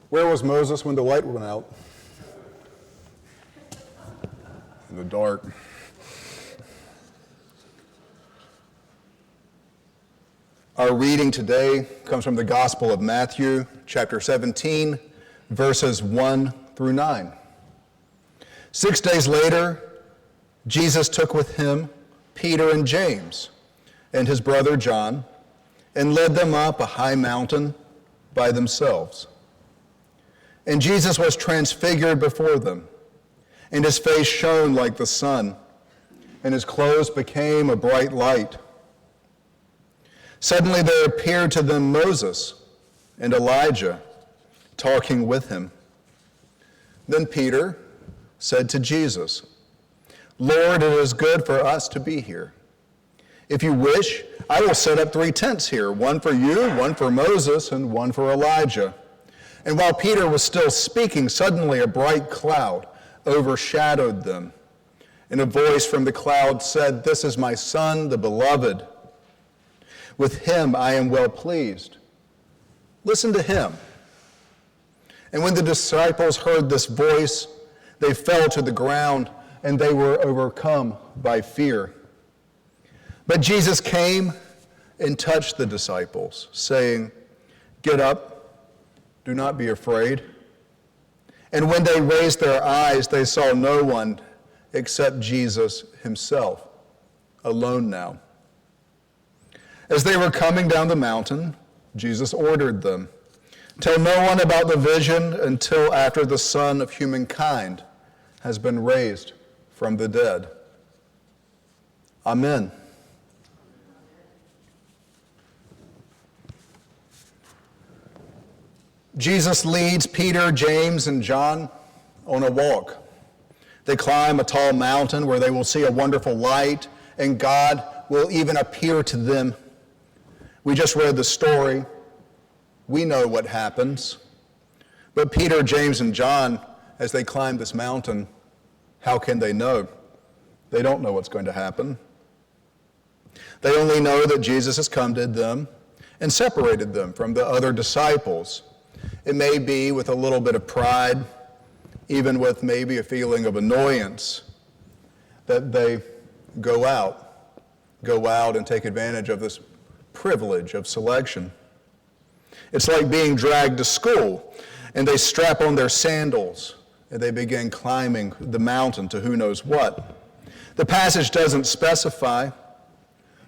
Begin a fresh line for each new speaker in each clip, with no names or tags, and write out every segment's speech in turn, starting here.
Where was Moses when the light went out? In the dark. Our reading today comes from the Gospel of Matthew, chapter 17, verses 1 through 9. 6 days later, Jesus took with him Peter and James and his brother John and led them up a high mountain by themselves. And Jesus was transfigured before them, and his face shone like the sun, and his clothes became a bright light. Suddenly there appeared to them Moses and Elijah talking with him. Then Peter said to Jesus, "Lord, it is good for us to be here. If you wish, I will set up 3 tents here, one for you, one for Moses, and one for Elijah." And while Peter was still speaking, suddenly a bright cloud overshadowed them. And a voice from the cloud said, "This is my son, the beloved. With him I am well pleased. Listen to him." And when the disciples heard this voice, they fell to the ground, and they were overcome by fear. But Jesus came and touched the disciples, saying, "Get up. Do not be afraid." And when they raised their eyes, they saw no one except Jesus himself, alone now. As they were coming down the mountain, Jesus ordered them, "Tell no one about the vision until after the Son of Humankind has been raised from the dead." Amen. Jesus leads Peter, James, and John on a walk. They climb a tall mountain where they will see a wonderful light, and God will even appear to them. We just read the story. We know what happens. But Peter, James, and John, as they climb this mountain, how can they know? They don't know what's going to happen. They only know that Jesus has come to them and separated them from the other disciples. It may be with a little bit of pride, even with maybe a feeling of annoyance, that they go out and take advantage of this privilege of selection. It's like being dragged to school, and they strap on their sandals, and they begin climbing the mountain to who knows what. The passage doesn't specify,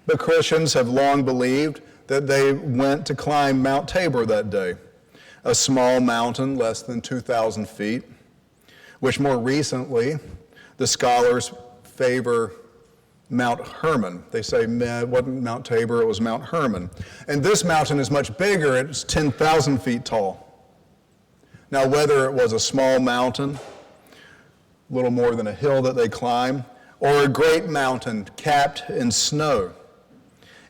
but Christians have long believed that they went to climb Mount Tabor that day, a small mountain less than 2,000 feet, which more recently the scholars favor Mount Hermon. They say it wasn't Mount Tabor, it was Mount Hermon. And this mountain is much bigger, it's 10,000 feet tall. Now, whether it was a small mountain, a little more than a hill that they climb, or a great mountain capped in snow,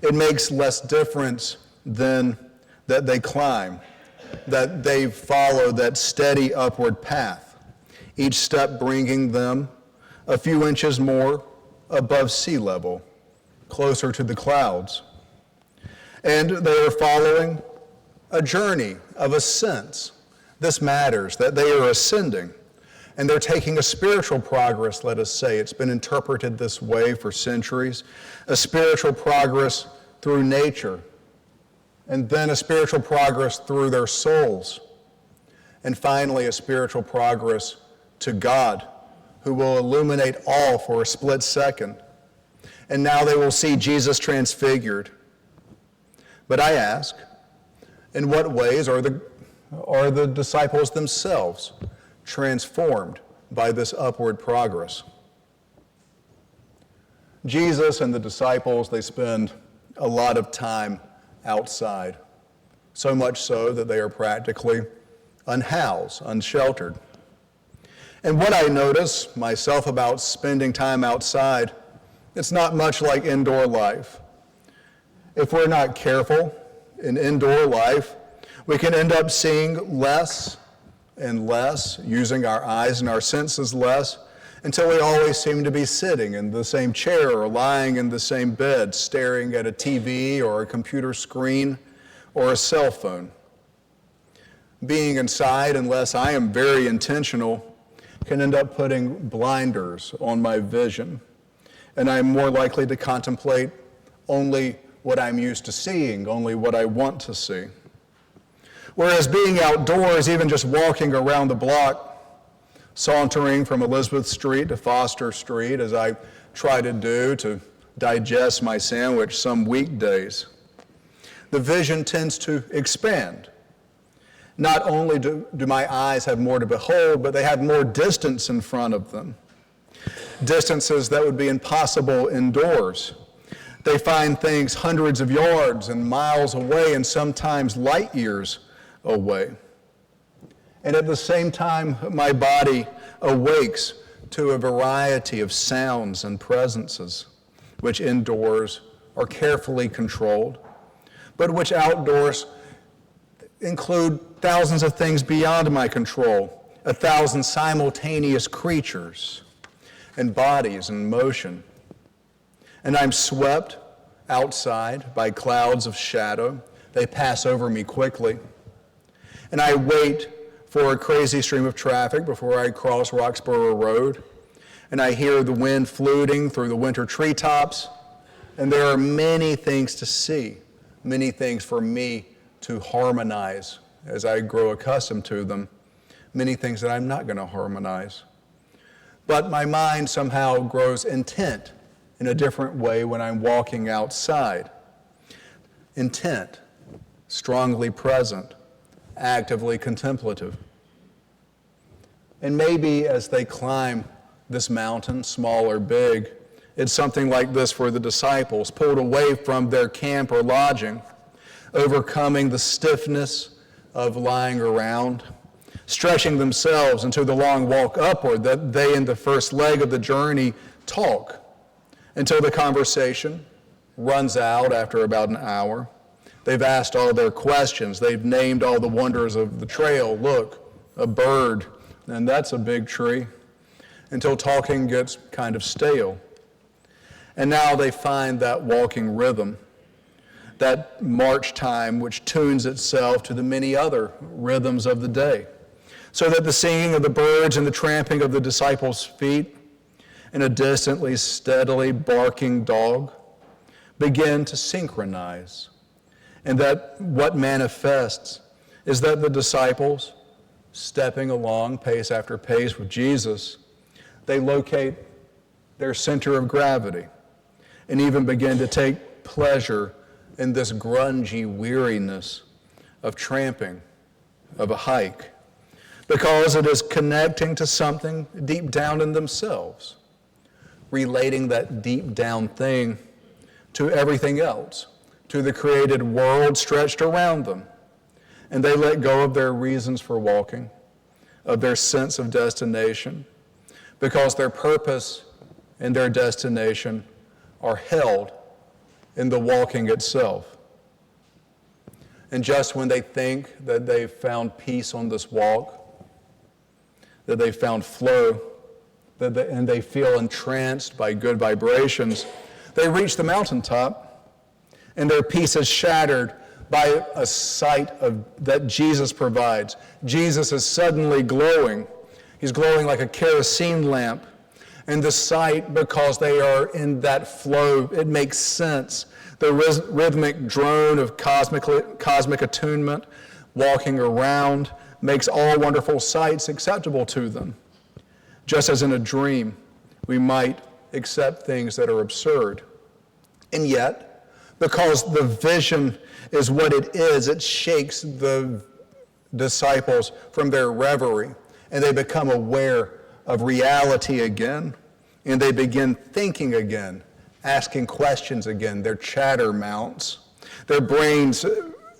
it makes less difference than that they climb, that they follow that steady upward path, each step bringing them a few inches more above sea level, closer to the clouds. And they are following a journey of ascents. This matters, that they are ascending. And they're taking a spiritual progress, let us say. It's been interpreted this way for centuries. A spiritual progress through nature, and then a spiritual progress through their souls, and finally a spiritual progress to God, who will illuminate all for a split second. And now they will see Jesus transfigured. But I ask, in what ways are the disciples themselves transformed by this upward progress? Jesus and the disciples, they spend a lot of time outside, so much so that they are practically unhoused, unsheltered. And what I notice myself about spending time outside, it's not much like indoor life. If we're not careful in indoor life, we can end up seeing less and less, using our eyes and our senses less, until we always seem to be sitting in the same chair or lying in the same bed, staring at a TV or a computer screen or a cell phone. being inside, unless I am very intentional, can end up putting blinders on my vision. And I'm more likely to contemplate only what I'm used to seeing, only what I want to see. Whereas being outdoors, even just walking around the block, sauntering from Elizabeth Street to Foster Street, as I try to do to digest my sandwich some weekdays, the vision tends to expand. Not only do my eyes have more to behold, but they have more distance in front of them. Distances that would be impossible indoors. They find things hundreds of yards and miles away, and sometimes light years away. And at the same time, my body awakes to a variety of sounds and presences, which indoors are carefully controlled, but which outdoors include thousands of things beyond my control, 1,000 simultaneous creatures and bodies in motion. And I'm swept outside by clouds of shadow. They pass over me quickly. And I wait for a crazy stream of traffic before I cross Roxborough Road. And I hear the wind fluting through the winter treetops. And there are many things to see, many things for me to harmonize as I grow accustomed to them, many things that I'm not going to harmonize. But my mind somehow grows intent in a different way when I'm walking outside. Intent, strongly present, actively contemplative. And maybe as they climb this mountain, small or big, it's something like this for the disciples, pulled away from their camp or lodging, overcoming the stiffness of lying around, stretching themselves into the long walk upward that they in the first leg of the journey talk until the conversation runs out after about an hour. They've asked all their questions. They've named all the wonders of the trail. Look, a bird, and that's a big tree, until talking gets kind of stale. And now they find that walking rhythm, that march time which tunes itself to the many other rhythms of the day, so that the singing of the birds and the tramping of the disciples' feet and a distantly, steadily barking dog begin to synchronize. And that what manifests is that the disciples, stepping along pace after pace with Jesus, they locate their center of gravity and even begin to take pleasure in this grungy weariness of tramping, of a hike, because it is connecting to something deep down in themselves, relating that deep down thing to everything else, to the created world stretched around them. And they let go of their reasons for walking, of their sense of destination, because their purpose and their destination are held in the walking itself. And just when they think that they've found peace on this walk, that they've found flow, and they feel entranced by good vibrations, they reach the mountaintop, and their peace is shattered by a sight that Jesus provides. Jesus is suddenly glowing. He's glowing like a kerosene lamp. And the sight, because they are in that flow, it makes sense. The rhythmic drone of cosmic attunement, walking around, makes all wonderful sights acceptable to them. Just as in a dream, we might accept things that are absurd. And yet, because the vision is what it is, it shakes the disciples from their reverie, and they become aware of reality again, and they begin thinking again, asking questions again. Their chatter mounts. Their brains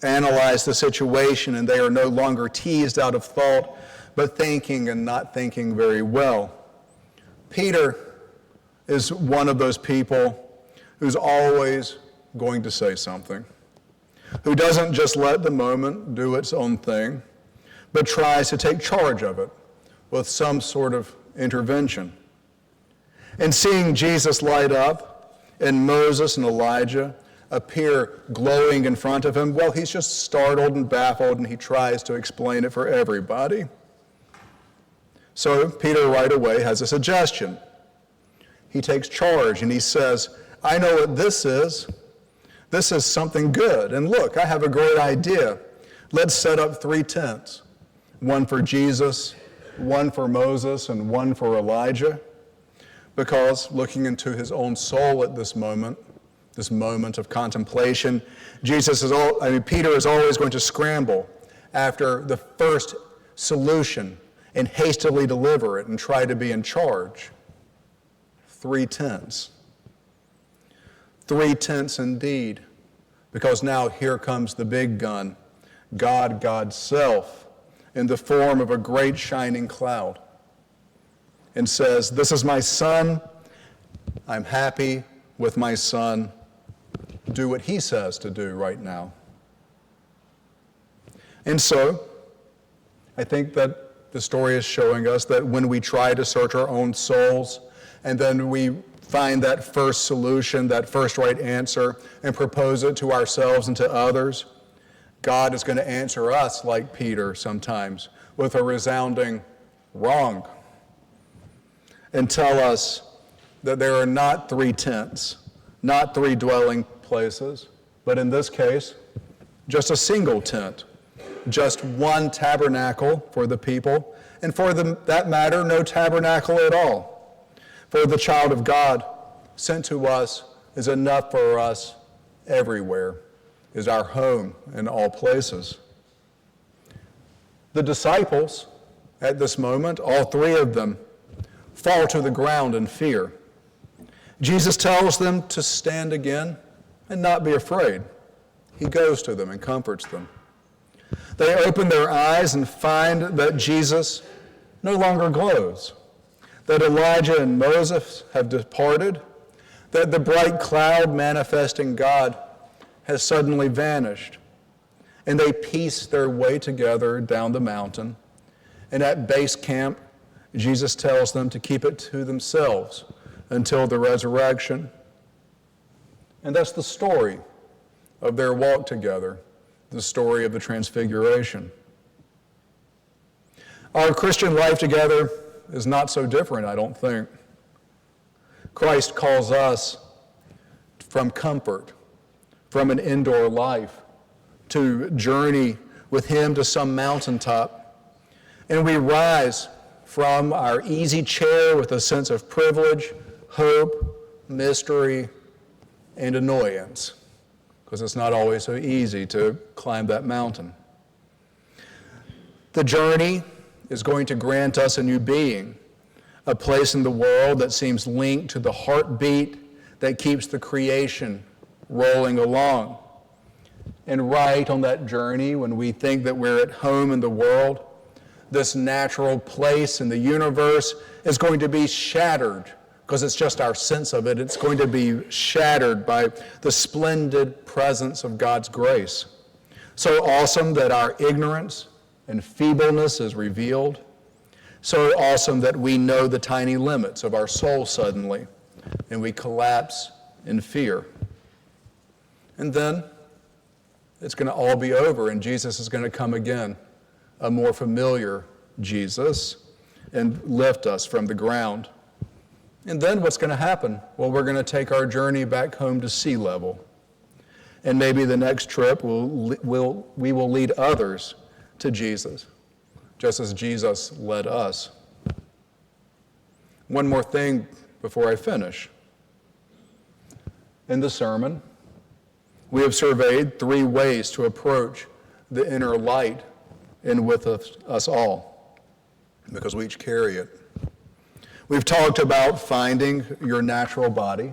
analyze the situation, and they are no longer teased out of thought, but thinking and not thinking very well. Peter is one of those people who's always going to say something, who doesn't just let the moment do its own thing, but tries to take charge of it with some sort of intervention. And seeing Jesus light up, and Moses and Elijah appear glowing in front of him? Well, he's just startled and baffled, and he tries to explain it for everybody. So Peter right away has a suggestion. He takes charge and he says, I know what this is. This is something good. And look, I have a great idea. Let's set up 3 tents. One for Jesus, one for Moses, and one for Elijah. Because looking into his own soul at this moment of contemplation, Peter is always going to scramble after the first solution and hastily deliver it and try to be in charge. 3 tents. 3 tents indeed, because now here comes the big gun, God's self, in the form of a great shining cloud, and says, this is my son, I'm happy with my son, do what he says to do right now. And so, I think that the story is showing us that when we try to search our own souls, and then we find that first solution, that first right answer, and propose it to ourselves and to others, God is going to answer us like Peter sometimes with a resounding wrong and tell us that there are not 3 tents, not 3 dwelling places, but in this case, just a single tent, just one tabernacle for the people, and for that matter, no tabernacle at all. For the child of God sent to us is enough for us everywhere, is our home in all places. The disciples, at this moment, all 3 of them, fall to the ground in fear. Jesus tells them to stand again and not be afraid. He goes to them and comforts them. They open their eyes and find that Jesus no longer glows, that Elijah and Moses have departed, that the bright cloud manifesting God has suddenly vanished. And they piece their way together down the mountain. And at base camp, Jesus tells them to keep it to themselves until the resurrection. And that's the story of their walk together, the story of the Transfiguration. Our Christian life together is not so different, I don't think. Christ calls us from comfort, from an indoor life, to journey with him to some mountaintop. And we rise from our easy chair with a sense of privilege, hope, mystery, and annoyance, because it's not always so easy to climb that mountain. The journey is going to grant us a new being, a place in the world that seems linked to the heartbeat that keeps the creation rolling along. And right on that journey, when we think that we're at home in the world, this natural place in the universe is going to be shattered, because it's just our sense of it. It's going to be shattered by the splendid presence of God's grace. So awesome that our ignorance and feebleness is revealed. So awesome that we know the tiny limits of our soul suddenly, and we collapse in fear. And then it's going to all be over, and Jesus is going to come again, a more familiar Jesus, and lift us from the ground. And then what's going to happen? Well, we're going to take our journey back home to sea level. And maybe the next trip we will lead others to Jesus, just as Jesus led us. One more thing before I finish. In the sermon, we have surveyed 3 ways to approach the inner light in with us all, because we each carry it. We've talked about finding your natural body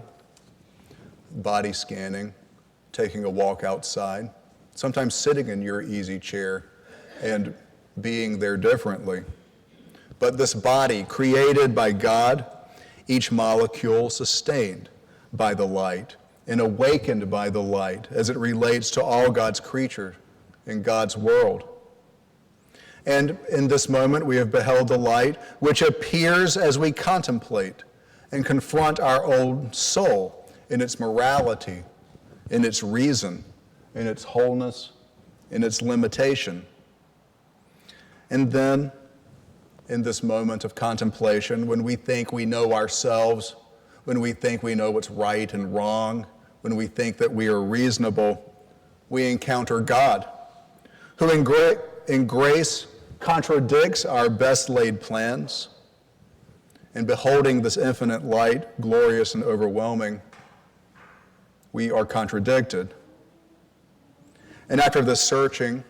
scanning, taking a walk outside, sometimes sitting in your easy chair and being there differently. But this body, created by God, each molecule sustained by the light and awakened by the light as it relates to all God's creatures in God's world. And in this moment, we have beheld the light, which appears as we contemplate and confront our old soul in its morality, in its reason, in its wholeness, in its limitation. And then, in this moment of contemplation, when we think we know ourselves, when we think we know what's right and wrong, when we think that we are reasonable, we encounter God, who in grace contradicts our best laid plans. And beholding this infinite light, glorious and overwhelming, we are contradicted. And after this searching,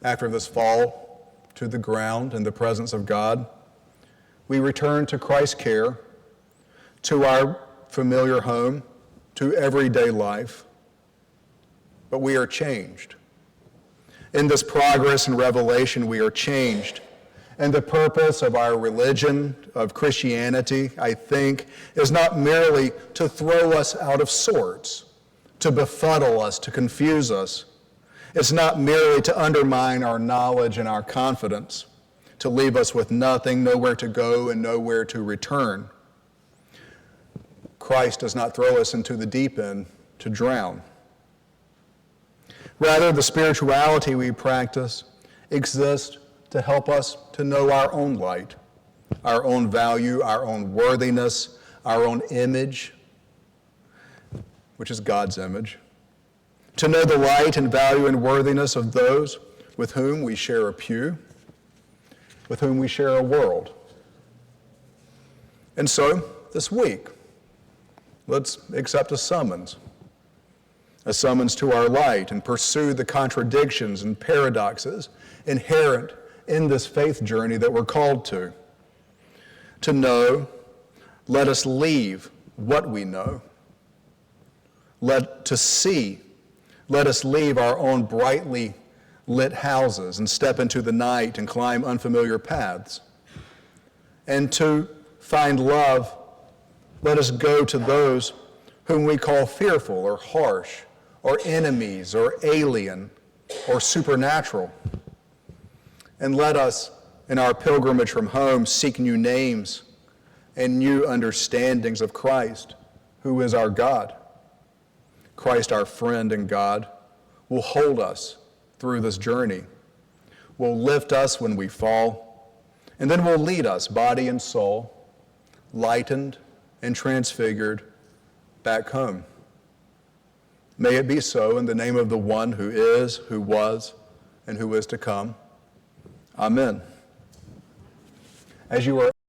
after this fall to the ground in the presence of God, we return to Christ's care, to our familiar home, to everyday life. But we are changed. In this progress and revelation, we are changed. And the purpose of our religion, of Christianity, I think, is not merely to throw us out of sorts, to befuddle us, to confuse us. It's not merely to undermine our knowledge and our confidence, to leave us with nothing, nowhere to go and nowhere to return. Christ does not throw us into the deep end to drown. Rather, the spirituality we practice exists to help us to know our own light, our own value, our own worthiness, our own image, which is God's image. To know the light and value and worthiness of those with whom we share a pew, with whom we share a world. And so, this week, let's accept a summons to our light and pursue the contradictions and paradoxes inherent in this faith journey that we're called to. To know, let us leave what we know. To see, let us leave our own brightly lit houses and step into the night and climb unfamiliar paths. And to find love, let us go to those whom we call fearful or harsh or enemies or alien or supernatural. And let us, in our pilgrimage from home, seek new names and new understandings of Christ, who is our God. Christ, our friend and God, will hold us through this journey, will lift us when we fall, and then will lead us, body and soul, lightened and transfigured, back home. May it be so in the name of the one who is, who was, and who is to come. Amen. As you are